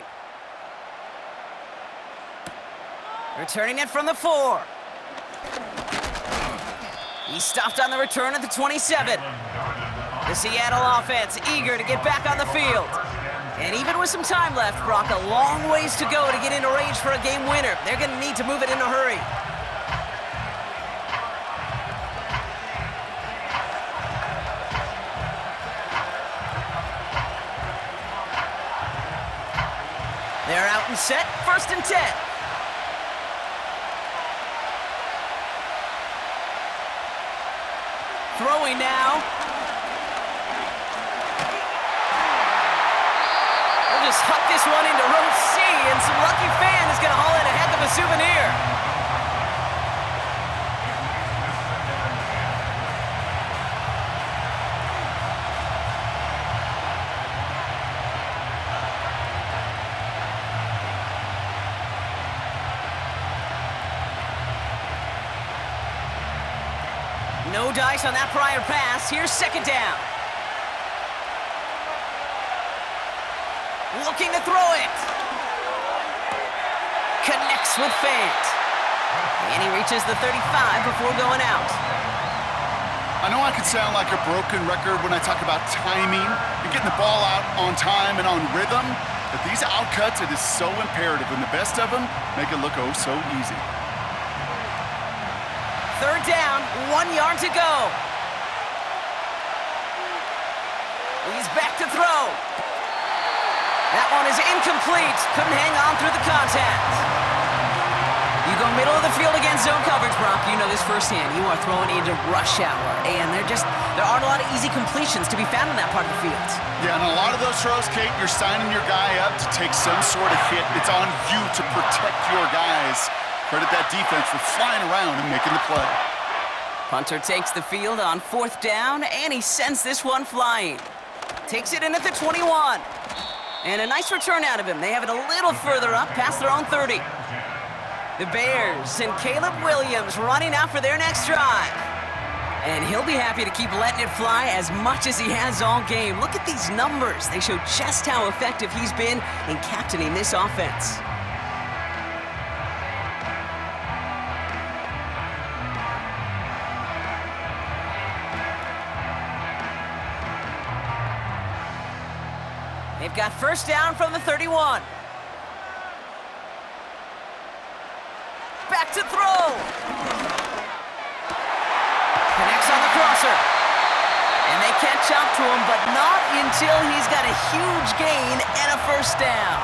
Returning it from the 4. He stopped on the return at the 27. The Seattle offense eager to get back on the field. And even with some time left, Brock, a long ways to go to get into range for a game winner. They're going to need to move it in a hurry. They're out and set, 1st and 10. Throwing now. They'll just huck this one into row C, and some lucky fan is going to haul in a heck of a souvenir. No dice on that prior pass. Here's 2nd down. Looking to throw it. Connects with Fant. And he reaches the 35 before going out. I know I could sound like a broken record when I talk about timing and getting the ball out on time and on rhythm, But these outcuts, it is so imperative, and the best of them make it look oh so easy. Third down, 1 yard to go. He's back to throw. That one is incomplete. Couldn't hang on through the contact. You go middle of the field against zone coverage, Brock. You know this firsthand. You are throwing into rush hour, and there aren't a lot of easy completions to be found in that part of the field. Yeah, and a lot of those throws, Kate, you're signing your guy up to take some sort of hit. It's on you to protect your guys. Credit that defense for flying around and making the play. Punter takes the field on 4th down, and he sends this one flying. Takes it in at the 21. And a nice return out of him. They have it a little further up, past their own 30. The Bears and Caleb Williams running out for their next drive. And he'll be happy to keep letting it fly as much as he has all game. Look at these numbers. They show just how effective he's been in captaining this offense. They've got first down from the 31. Back to throw. Connects on the crosser. And they catch up to him, but not until he's got a huge gain and a first down.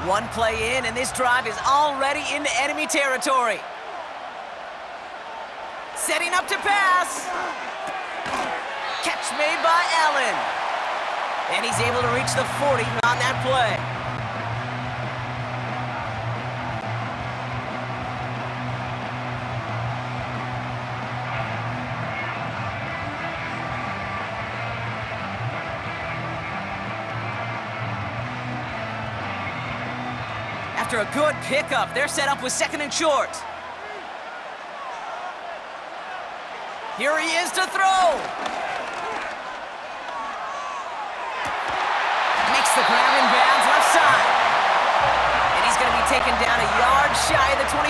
One play in, and this drive is already into enemy territory. Setting up to pass. Catch made by Allen. And he's able to reach the 40 on that play. After a good pickup, they're set up with 2nd and short. Here he is to throw. Makes the grab in bounds left side. And he's going to be taken down a yard shy of the 25.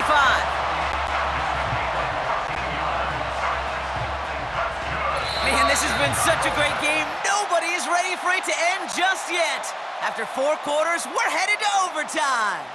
Man, this has been such a great game. Nobody is ready for it to end just yet. After 4 quarters, we're headed to overtime.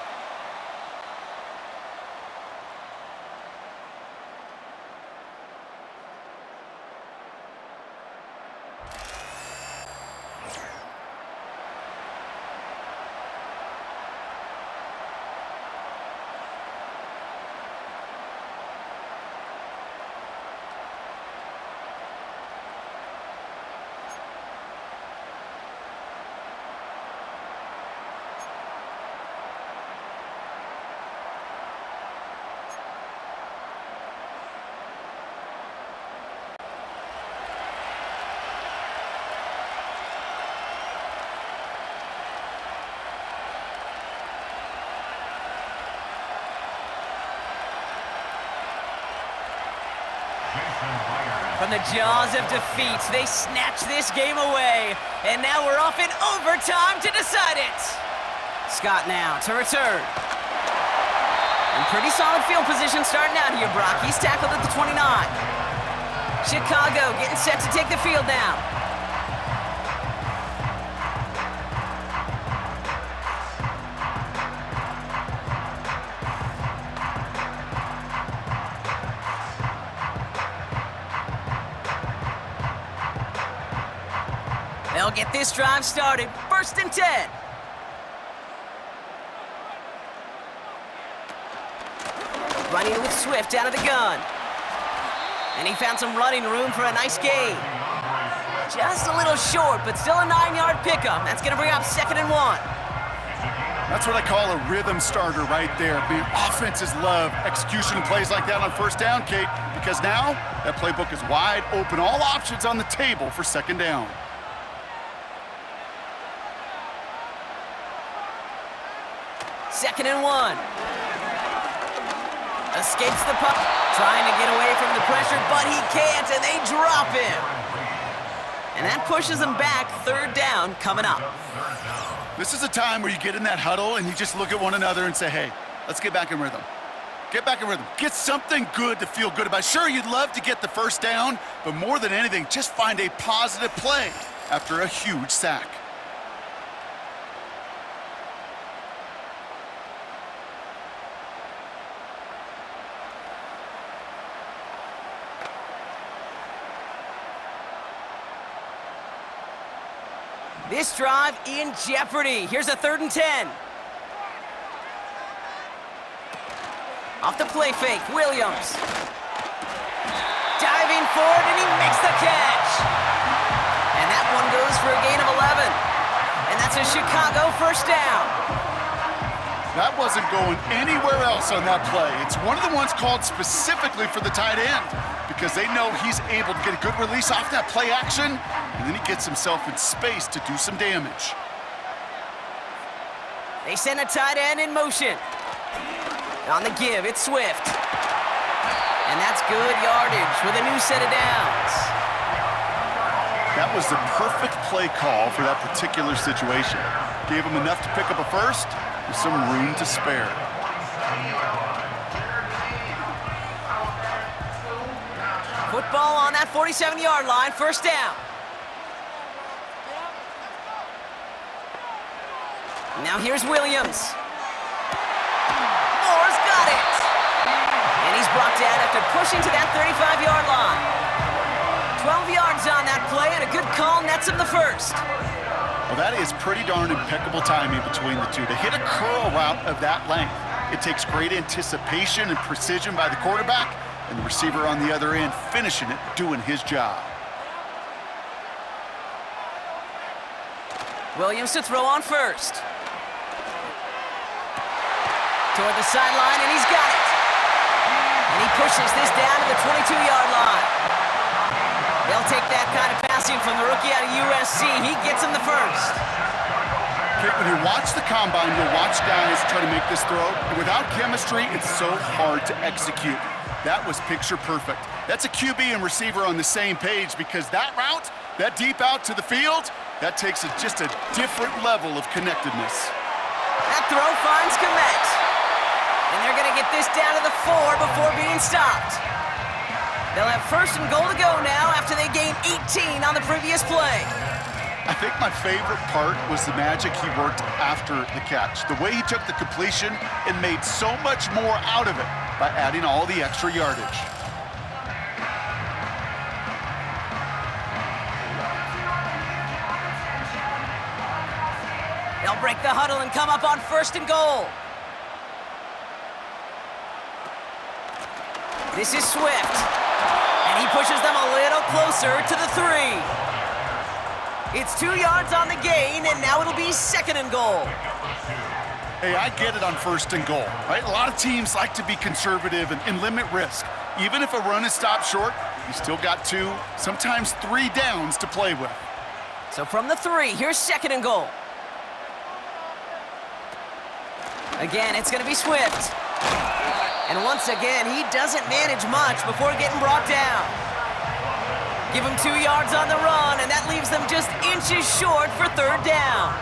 From the jaws of defeat, they snatch this game away. And now we're off in overtime to decide it. Scott now to return. And pretty solid field position starting out here, Brock. He's tackled at the 29. Chicago getting set to take the field now. They'll get this drive started. 1st and 10. Running with Swift out of the gun. And he found some running room for a nice gain. Just a little short, but still a 9-yard pickup. That's going to bring up 2nd and 1. That's what I call a rhythm starter right there. Man, offenses love execution plays like that on 1st down, Kate, because now that playbook is wide open. All options on the table for 2nd down. Second and 1. Escapes the puck, trying to get away from the pressure, but he can't, and they drop him. And that pushes them back. 3rd down coming up. This is a time where you get in that huddle and you just look at one another and say, hey, let's get back in rhythm. Get back in rhythm. Get something good to feel good about. Sure, you'd love to get the first down, but more than anything, just find a positive play after a huge sack. This drive in jeopardy. Here's a 3rd and 10. Off the play fake, Williams. Diving forward, and he makes the catch. And that one goes for a gain of 11. And that's a Chicago first down. That wasn't going anywhere else on that play. It's one of the ones called specifically for the tight end because they know he's able to get a good release off that play action, and then he gets himself in space to do some damage. They send a tight end in motion. On the give, it's Swift. And that's good yardage with a new set of downs. That was the perfect play call for that particular situation. Gave him enough to pick up a first with some room to spare. Football on that 47-yard line, first down. Now here's Williams. Moore's got it. And he's brought down after pushing to that 35-yard line. 12 yards on that play, and a good call nets him the first. Well, that is pretty darn impeccable timing between the two. To hit a curl route of that length, it takes great anticipation and precision by the quarterback, and the receiver on the other end finishing it, doing his job. Williams to throw on first. Toward the sideline, and he's got it. And he pushes this down to the 22-yard line. They'll take that kind of passing from the rookie out of USC. He gets him the first. Okay, when you watch the combine, you'll watch guys try to make this throw. Without chemistry, it's so hard to execute. That was picture perfect. That's a QB and receiver on the same page because that route, that deep out to the field, that takes just a different level of connectedness. That throw finds Komet. And they're going to get this down to the 4 before being stopped. They'll have first and goal to go now after they gained 18 on the previous play. I think my favorite part was the magic he worked after the catch. The way he took the completion and made so much more out of it by adding all the extra yardage. They'll break the huddle and come up on first and goal. This is Swift, and he pushes them a little closer to the 3. It's 2 yards on the gain, and now it'll be second and goal. Hey, I get it on first and goal, right? A lot of teams like to be conservative and limit risk. Even if a run is stopped short, you still got 2, sometimes 3 downs to play with. So from the 3, here's second and goal. Again, it's going to be Swift. And once again, he doesn't manage much before getting brought down. Give him 2 yards on the run, and that leaves them just inches short for third down.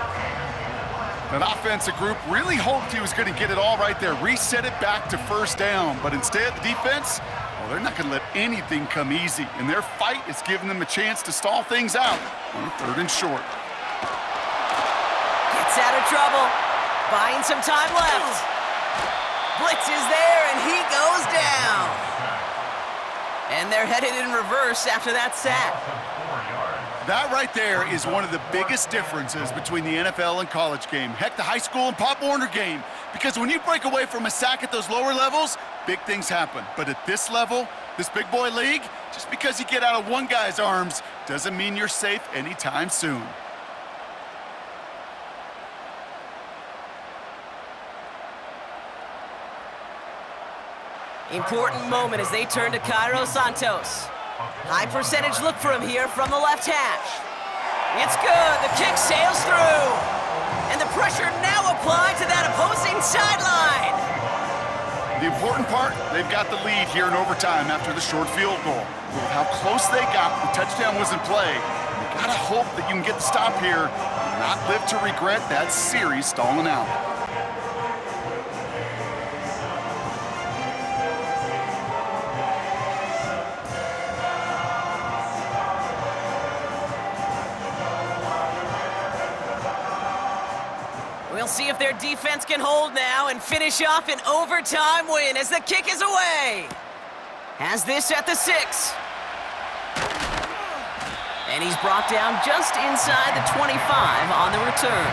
That offensive group really hoped he was going to get it all right there, reset it back to first down. But instead, the defense, well, they're not going to let anything come easy. And their fight is giving them a chance to stall things out on a third and short. Gets out of trouble. Buying some time left. Blitz is there, and he goes down. And they're headed in reverse after that sack. That right there is one of the biggest differences between the NFL and college game. Heck, the high school and Pop Warner game. Because when you break away from a sack at those lower levels, big things happen. But at this level, this big boy league, just because you get out of one guy's arms doesn't mean you're safe anytime soon. Important moment as they turn to Cairo Santos. High percentage look for him here from the left hash. It's good. The kick sails through. And the pressure now applied to that opposing sideline. The important part, they've got the lead here in overtime after the short field goal. With how close they got, the touchdown was in play. You gotta hope that you can get the stop here and not live to regret that series stalling out. We'll see if their defense can hold now and finish off an overtime win as the kick is away. Has this at the 6. And he's brought down just inside the 25 on the return.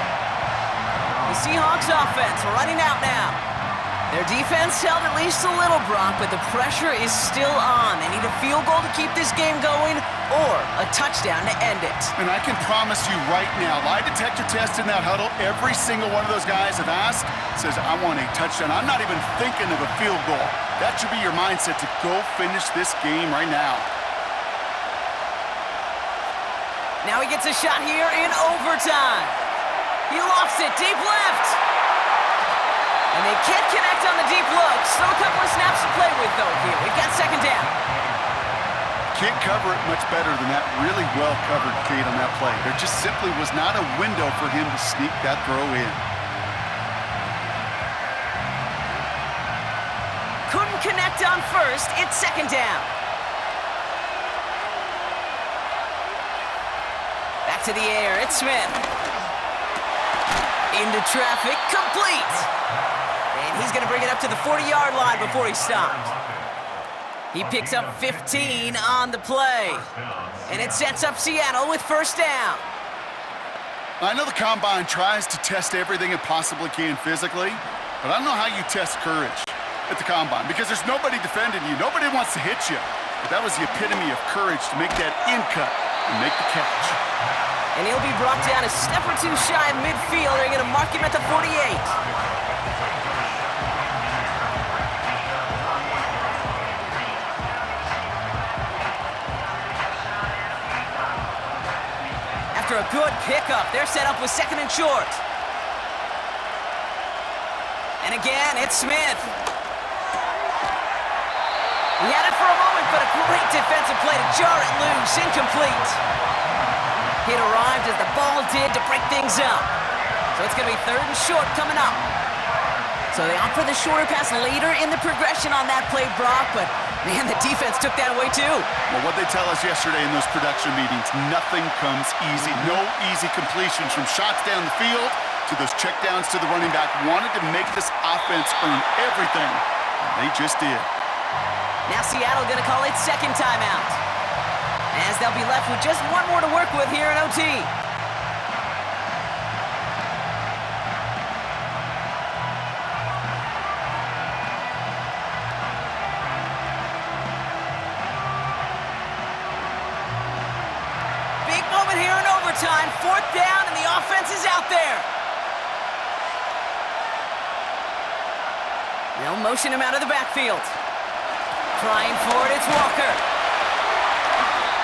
The Seahawks offense running out now. Their defense held at least a little, Brock, but the pressure is still on. They need a field goal to keep this game going or a touchdown to end it. And I can promise you right now, lie detector test in that huddle, every single one of those guys have asked says, I want a touchdown. I'm not even thinking of a field goal. That should be your mindset to go finish this game right now. Now he gets a shot here in overtime. He lofts it deep left. And they can't connect on the deep look. Still a couple of snaps to play with, though, here. We've got second down. Can't cover it much better than that. Really well covered, Kate, on that play. There just simply was not a window for him to sneak that throw in. Couldn't connect on first. It's second down. Back to the air. It's Smith. Into traffic. Complete. And he's going to bring it up to the 40-yard line before he stops. He picks up 15 on the play. And it sets up Seattle with first down. I know the Combine tries to test everything it possibly can physically, but I don't know how you test courage at the Combine because there's nobody defending you. Nobody wants to hit you. But that was the epitome of courage to make that in cut and make the catch. And he'll be brought down a step or two shy of midfield. They're going to mark him at the 48. After a good pickup, they're set up with second and short. And again, it's Smith. He had it for a moment, but a great defensive play to jar it loose. Incomplete. It arrived as the ball did to break things up. So it's going to be third and short coming up. So they opt for the shorter pass later in the progression on that play, Brock, but man, the defense took that away too. Well, what they tell us yesterday in those production meetings, nothing comes easy. No easy completions from shots down the field to those checkdowns to the running back. Wanted to make this offense earn everything, and they just did. Now Seattle going to call its second timeout, as they'll be left with just one more to work with here in OT. Big moment here in overtime. Fourth down, and the offense is out there. They'll motion him out of the backfield. Trying for it, it's Walker.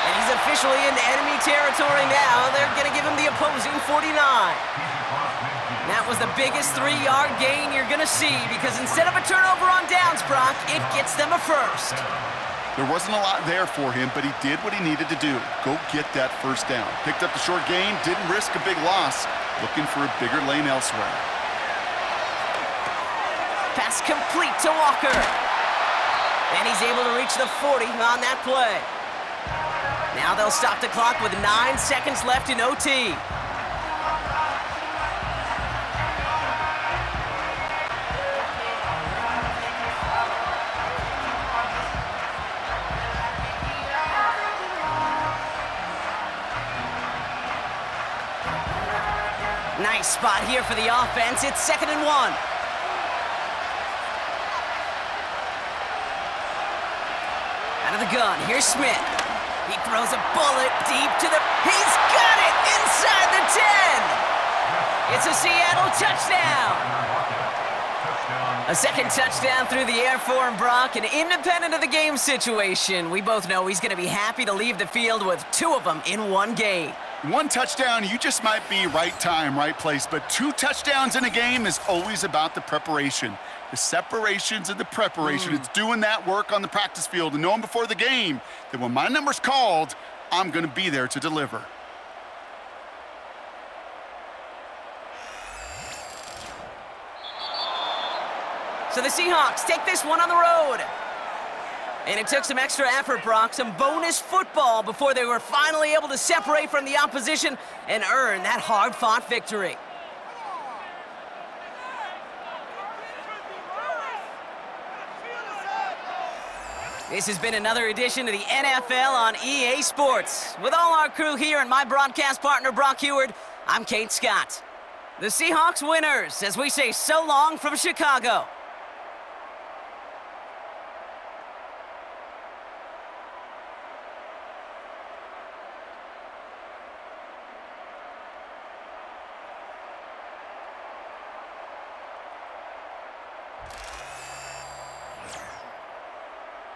And he's officially into enemy territory now. They're going to give him the opposing 49. That was the biggest 3-yard gain you're going to see because instead of a turnover on downs, Brock, it gets them a first. There wasn't a lot there for him, but he did what he needed to do. Go get that first down. Picked up the short gain, didn't risk a big loss. Looking for a bigger lane elsewhere. Pass complete to Walker. And he's able to reach the 40 on that play. Now they'll stop the clock with 9 seconds left in OT. Nice spot here for the offense. It's 2nd and 1. Out of the gun, here's Smith. He throws a bullet deep to the... He's got it inside the 10! It's a Seattle touchdown! A second touchdown through the air for him, Brock, and independent of the game situation, we both know he's going to be happy to leave the field with 2 of them in one game. 1 touchdown, you just might be right time, right place, but 2 touchdowns in a game is always about the preparation. The separations and the preparation. It's doing that work on the practice field and knowing before the game that when my number's called, I'm going to be there to deliver. So the Seahawks take this one on the road. And it took some extra effort, Brock, some bonus football before they were finally able to separate from the opposition and earn that hard-fought victory. This has been another edition of the NFL on EA Sports. With all our crew here and my broadcast partner, Brock Heward, I'm Kate Scott. The Seahawks winners, as we say so long from Chicago.